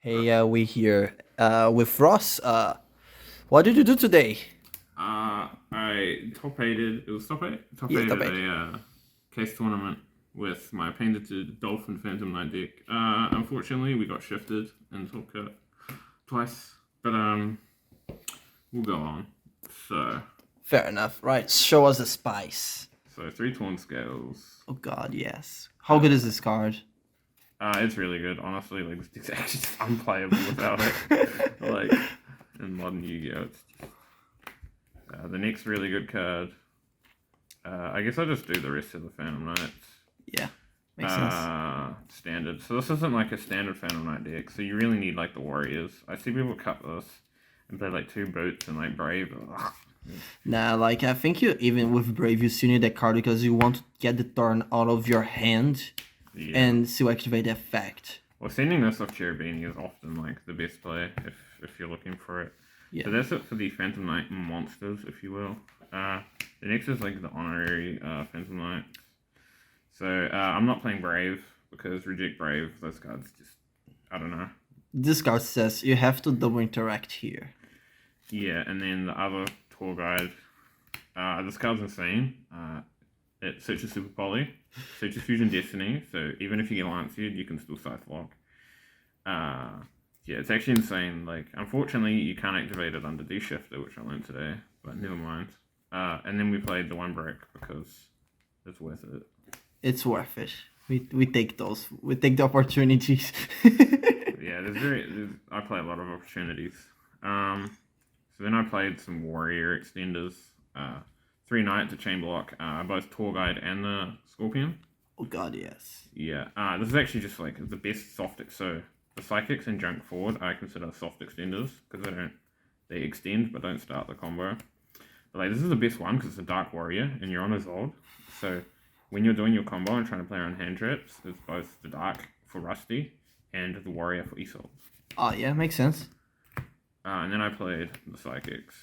Hey, we here with Ross. What did you do today? I top aided. It was top eight. Top Yeah, aided Tabet. a case tournament with my painted Dolphin Phantom Knight deck. Unfortunately, we got shifted and took it twice, but we'll go on. So, Fair enough. Right, show us the spice. so three torn scales. Oh God, yes. How good is this card? It's really good, honestly. Like this deck's actually just unplayable without it. Like in modern Yu-Gi-Oh, it's the next really good card. I guess I'll just do the rest of the Phantom Knights. Yeah, makes sense. Standard. So this isn't like a standard Phantom Knight deck. So you really need like the Warriors. I see people cut this and play like two Boots and like Brave. Ugh. Nah, like I think you even with Brave you still need that card because you want to get the turn out of your hand Yeah. and still activate the effect. Well, sending this off Cherubini is often like the best play if you're looking for it. Yeah. So that's it for the Phantom Knight monsters, if you will. The next is like the honorary Phantom Knight. So I'm not playing Brave because reject Brave. Those cards just I don't know. This card says you have to double interact here. Yeah, and then the other tour guide. This card's insane. It searches Super Poly, searches Fusion Destiny, so even if you get Lanced, you can still Scythe Lock. Yeah, it's actually insane. Like, unfortunately, you can't activate it under D-Shifter, which I learned today, but never mind. And then we played the one brick because it's worth it. It's worth it. We take those. We take the opportunities. Yeah, I play a lot of opportunities. So then I played some Warrior extenders. Three Knights, a Chain Block, both Tour Guide and the Scorpion. Oh God, yes. Yeah, this is actually just like the best soft. So the Psychics and Junk Forward I consider soft extenders because they extend but don't start the combo. But like this is the best one because it's a Dark Warrior and you're on a Zold. So when you're doing your combo and trying to play around hand traps, it's both the Dark for Rusty and the Warrior for Isolde. Oh yeah, makes sense. And then I played the Psychics.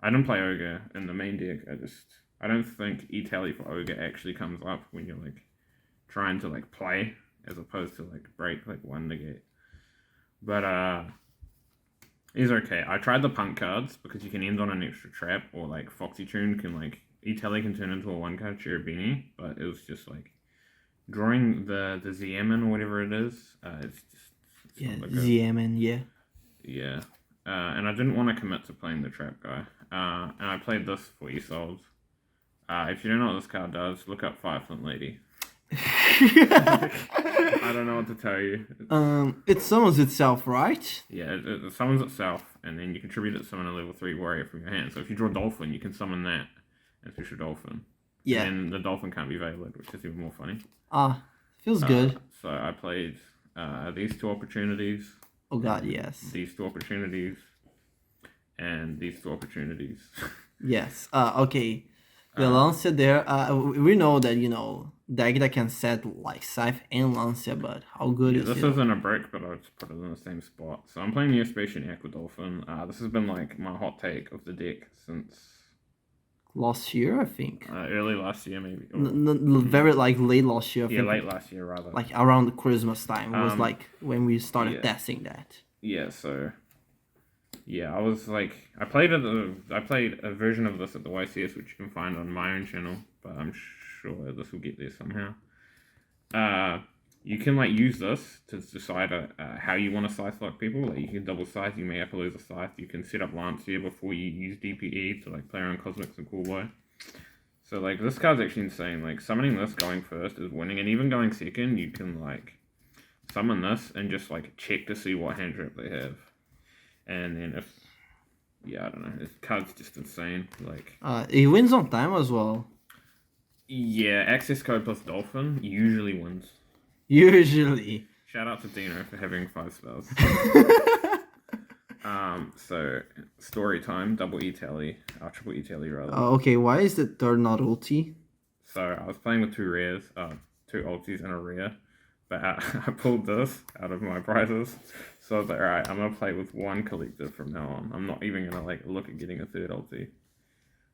I didn't play Ogre in the main deck. I don't think E-Tally for Ogre actually comes up when you're like trying to like play as opposed to like break like one negate. But it's okay. I tried the punk cards because you can end on an extra trap or like Foxy Tune can like E-Tally can turn into a one card Cherubini, but it was just like drawing the Ziaman or whatever it is. It's Yeah, not ZM, yeah. Yeah. And I didn't want to commit to playing the trap guy. And I played this for Isolde. If you don't know what this card does, look up Fireflint Lady. I don't know what to tell you. It summons itself, right? Yeah, it summons itself, and then you contribute it to summon a level 3 warrior from your hand. So if you draw Dolphin, you can summon that and fish a Dolphin. Yeah. And the Dolphin can't be veiled, which is even more funny. Feels good. So I played these two opportunities. Oh God, yes. These two opportunities. And these two opportunities. Yes. Okay. The Lancia there. We know that deck that can set like Scythe and Lancia, but how good is this it? isn't a brick, but I'll just put it in the same spot. So I'm playing Neospatian Aqua Dolphin. This has been like my hot take of the deck since Last year, I think. early last year, maybe. Very like late last year. I Yeah, think, late last year rather. like around the Christmas time. It was Um, like when we started yeah. testing that. Yeah, so yeah, I was like, I played a version of this at the YCS, which you can find on my own channel, but I'm sure this will get there somehow. You can like use this to decide how you want to Scythe lock people. Like you can double Scythe, you may have to lose a Scythe. You can set up Lancia before you use DPE to like play around Cosmics and Cool Boy. So like this card's actually insane. Like summoning this going first is winning, and even going second, you can like summon this and just like check to see what hand trap they have. And then I don't know, this card's just insane. Like, It wins on time as well. yeah, access code plus Dolphin usually wins. Usually. Shout out to Dino for having 5 spells. So story time, double E-Tally, triple E-Tally rather. Okay, why is the third not ulti? So I was playing with two rares, two ultis and a rare, but I pulled this out of my prizes. So I was like, alright, I'm gonna play with one collective from now on. I'm not even gonna like look at getting a third ulti.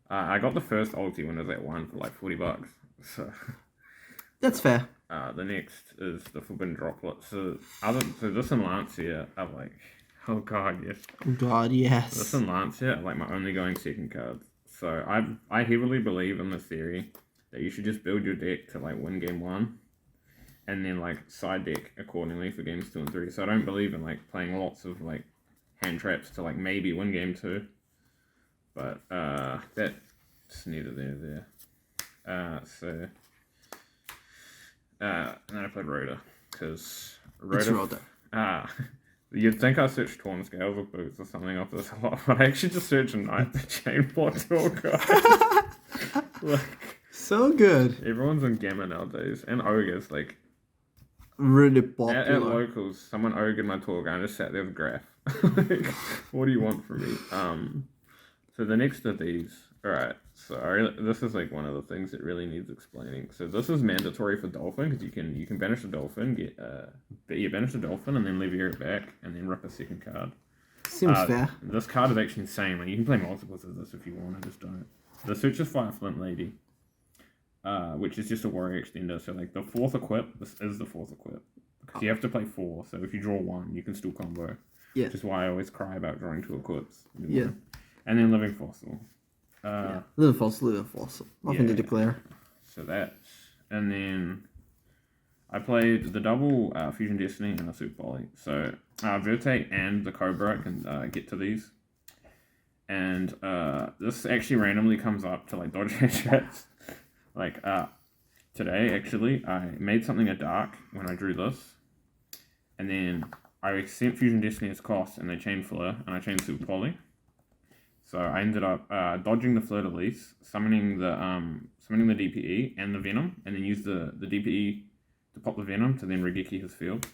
I got the first ulti when it was at 1 for like $40. So That's fair. The next is the Forbidden Droplet. So this and Lancia are like, oh god, yes. Oh god, This yes. and Lancia are like my only going second cards. So I heavily believe in the theory that you should just build your deck to like win game 1, and then like side deck accordingly for games 2 and 3. So I don't believe in like playing lots of like hand traps to like maybe win game 2. But that's neither there nor there. And then I played Rhoda, because It's Rhoda. You'd think I searched Torn Scales or Boots or something off this a lot, but I actually just searched Knight the Chain Portal, guys. Like, So good. everyone's in Gamma nowadays, and Ogres, like, Really at popular. locals, someone ogered my tour guy and just sat there with Graph. Like, what do you want from me? So the next of these, alright, so this is like one of the things that really needs explaining. So this is mandatory for Dolphin, because you can banish a Dolphin, you banish a Dolphin and then lever it back, and then rip a second card. Seems fair. This card is actually insane. Like, you can play multiples of this if you want, I just don't. The Searcher's Fire Flint Lady, which is just a warrior extender. So like the 4th equip, this is the 4th equip, because you have to play 4. So if you draw 1, you can still combo. Yeah. Which is why I always cry about drawing 2 equips. Yeah. And then Living Fossil. Living Fossil. Nothing to declare. So that's... And then I played the double Fusion Destiny and a Super Volley. So Verte and the Cobra can get to these. And this actually randomly comes up to like dodge headshots. Like today, actually, I made something a dark when I drew this. And then I sent Fusion Destiny as cost, and they chained Fleur, and I chained Super Volley. So I ended up dodging the Fleur de Lis, summoning the DPE and the Venom, and then use the DPE to pop the Venom to then Regeki his field.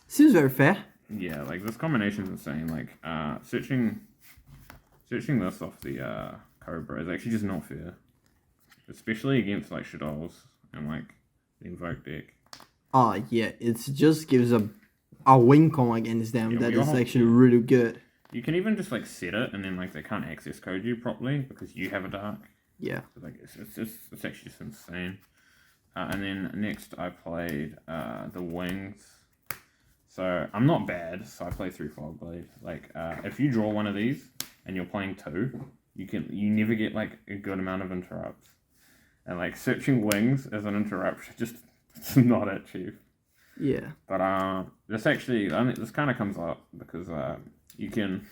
Seems very fair. Yeah, like this combination's insane. Like searching this off the Cobra is actually just not fair, especially against like Shadows and like the Invoke deck. Yeah, it just gives a win con against them that is actually really good. You can even just like set it, and then like they can't access code you properly because you have a dark. Yeah. So, like it's actually just insane. And then next I played the Wings. So I'm not bad. So I play 3 Fogblade. Like if you draw one of these and you're playing 2, you never get like a good amount of interrupts. And like searching Wings as an interrupt, just it's not that cheap. Yeah. But this kind of comes up because you can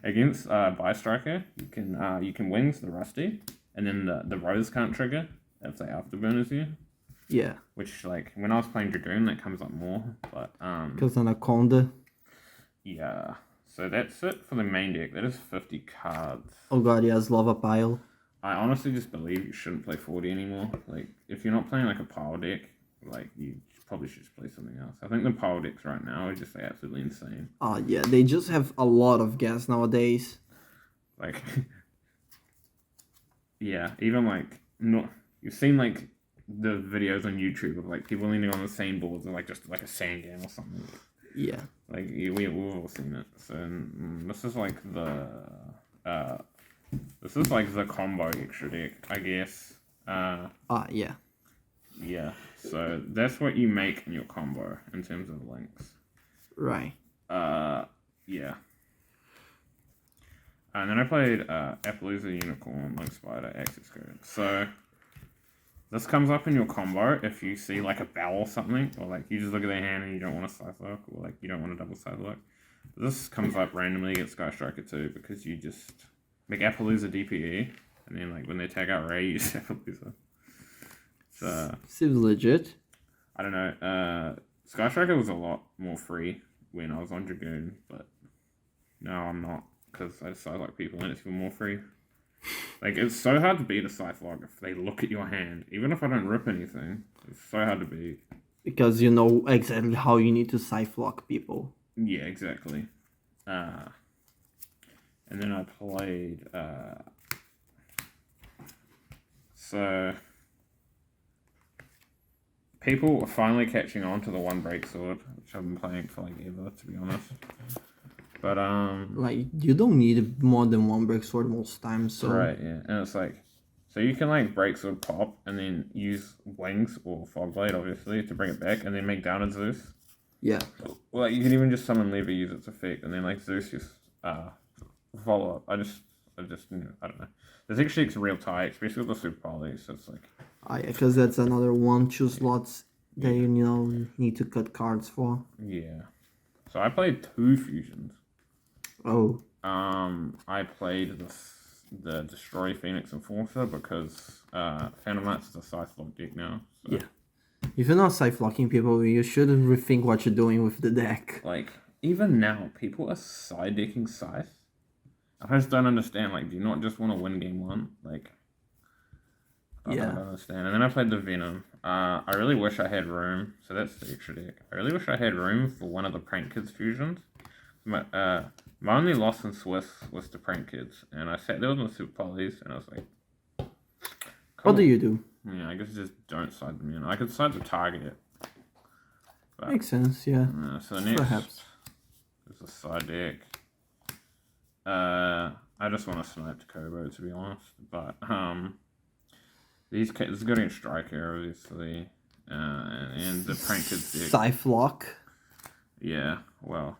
against Bystriker, you can Wings the Rusty, and then the Rose can't trigger if they afterburners you. Yeah. Which like when I was playing Dragoon, that comes up more. But because Anaconda. Yeah. So that's it for the main deck. That is 50 cards. Oh god, he has Lava Pile. I honestly just believe you shouldn't play 40 anymore. Like if you're not playing like a pile deck, like you probably should just play something else. I think the pile decks right now are just like, absolutely insane. Yeah, they just have a lot of gas nowadays. Like, yeah, even like you've seen like the videos on YouTube of like people leaning on the same boards and like just like a sand game or something. Yeah. Like we've all seen it. So this is like the combo extra deck, I guess. Yeah. Yeah, so that's what you make in your combo in terms of links. Right. Yeah. And then I played Appaloosa, Unicorn, Link Spider, Access Code. So this comes up in your combo if you see like a bell or something, or like you just look at their hand and you don't want a Scythe-Lock, or like you don't want a double Scythe-Lock. This comes up randomly against Sky Striker too, because you just make Appaloosa DPE, and then like when they tag out Ray, you use Appaloosa. So, seems legit. I don't know. Sky Striker was a lot more free when I was on Dragoon, but now I'm not, because I decide like people and it's even more free. Like it's so hard to beat a Scythe-Lock if they look at your hand, even if I don't rip anything. It's so hard to beat because you know exactly how you need to Scythe-Lock people. Yeah, exactly. And then I played. So people are finally catching on to the One Break Sword, which I've been playing for like ever, to be honest. But like you don't need more than one break sword most times. So right, yeah, and it's like So you can like break sword pop and then use wings or fog blade obviously to bring it back and then make down a Zeus. Yeah. Well, like, you can even just summon Lever, use its effect, and then like Zeus just follow up. I just I don't know. This actually it's real tight, especially with the super poly. So it's like Yeah, because that's another 1-2 slots that you know need to cut cards for. yeah. So I played 2 fusions. Oh. I played the Destroy Phoenix Enforcer because Phantom Knights is a Scythe lock deck now. So. Yeah. If you're not scythe locking people, you should rethink what you're doing with the deck. Like, even now, people are side decking Scythe. I just don't understand. Like, do you not just want to win game 1? Like, I don't understand. And then I played the Venom. I really wish I had room. So that's the extra deck. I really wish I had room for one of the Prank Kids fusions. My only loss in Swiss was to Prank Kids. And I sat there with my super polys and I was like, what do you do? Yeah, I guess just don't side them in. I could side the target. But, Makes sense, yeah. So next Perhaps. is a side deck. I just want to snipe to Kobo, to be honest. But this is good against Striker, obviously, and the Prank Kids deck. Scythe lock. Yeah, well,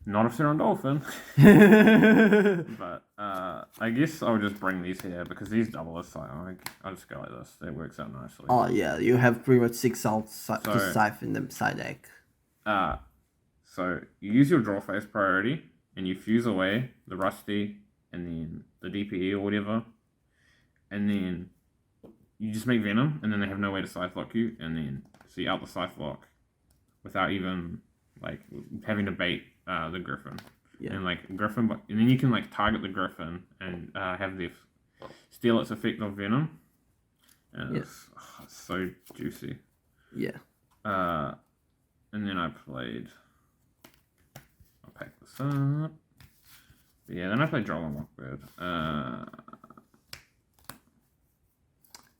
not if they're on Dolphin. But I guess I'll just bring these here because these double as Scythe. I'll just go like this. It works out nicely. Oh yeah, you have pretty much 6 outs to Scythe in the side deck. So you use your draw phase priority and you fuse away the Rusty and then the DPE or whatever, and then you just make Venom, and then they have no way to Scythe lock you, and then so you out the Scythe lock without even like having to bait the Griffin. Yeah. And like Griffin, and then you can like target the Griffin and have the steal its effect of Venom. And it's so juicy. Yeah. And then I played. I'll pack this up. But yeah, then I played Droll and Lockbird.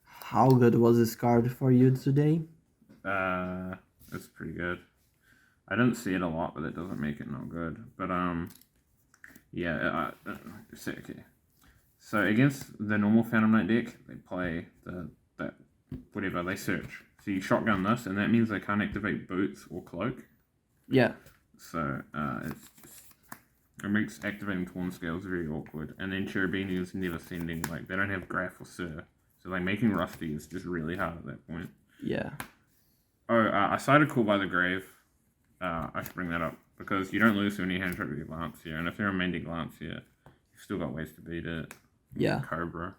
How good was this card for you today? It's pretty good. I didn't see it a lot, but that doesn't make it not good. But yeah. Okay. So against the normal Phantom Knight deck, they play that whatever they search. So you shotgun this, and that means they can't activate Boots or Cloak. Yeah. So it makes activating Torn Scales very awkward. And then Cherubini is never sending, like, they don't have Graph or Sir. So like making Rusty is just really hard at that point. Yeah. I sided Call by the Grave. I should bring that up because you don't lose to any hand trick with your Lancia, and if you're a main deck Lancia, you've still got ways to beat it. Yeah. Cobra.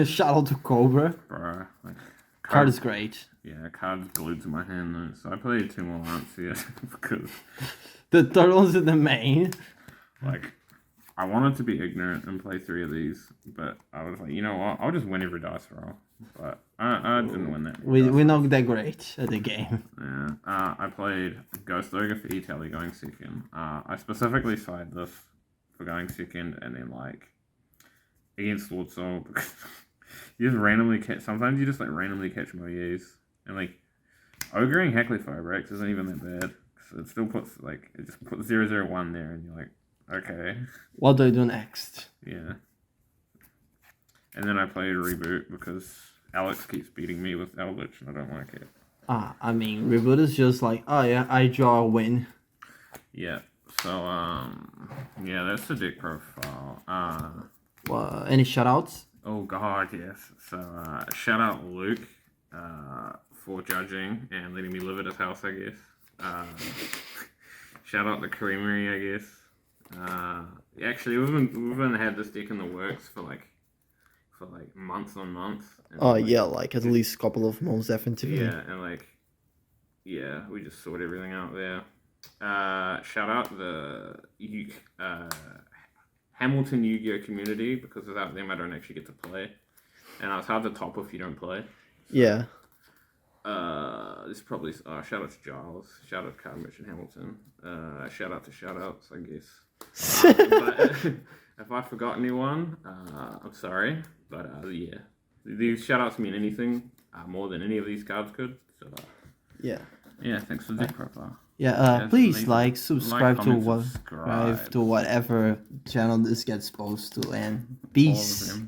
Shout out to Cobra. Bro, like Card is great. Yeah, card's glued to my hand though, so I played 2 more Lancia because the third one's in the main. Like, I wanted to be ignorant and play 3 of these, but I was like, you know what? I'll just win every dice roll. But I didn't win that. We're not that great at the game. Yeah. I played Ghost Ogre for E-Tally going second. I specifically sided this for going second, and then like against Lord Soul because you just randomly catch. Sometimes you just like randomly catch Moyes, and like ogreing Heckley Firebrax isn't even that bad. So it still puts like it just puts 001 there, and you're like, okay. What do I do next? Yeah. And then I played Reboot because Alex keeps beating me with Eldritch and I don't like it. I mean, Reboot is just like, oh yeah, I draw a win. Yeah. So, yeah, that's the deck profile. Any shoutouts? Oh, God, yes. So, shout out Luke for judging and letting me live at his house, I guess. Shout out the Creamery, I guess. Actually, we've been had this deck in the works for like months on months. Oh yeah, like at least a couple of months definitely. Yeah, and like, yeah, we just sort everything out there. Shout out the Hamilton Yu-Gi-Oh community because without them I don't actually get to play, and it's hard to top if you don't play. So, yeah. This probably shout out to Giles, shout out to Card Merchant Hamilton, shout out to shoutouts, I guess. But if I forgot anyone, I'm sorry, but yeah, these shoutouts mean anything more than any of these cards could. So yeah, thanks for the deck profile. Yeah, please like, subscribe comment, to whatever channel this gets posted to, and peace.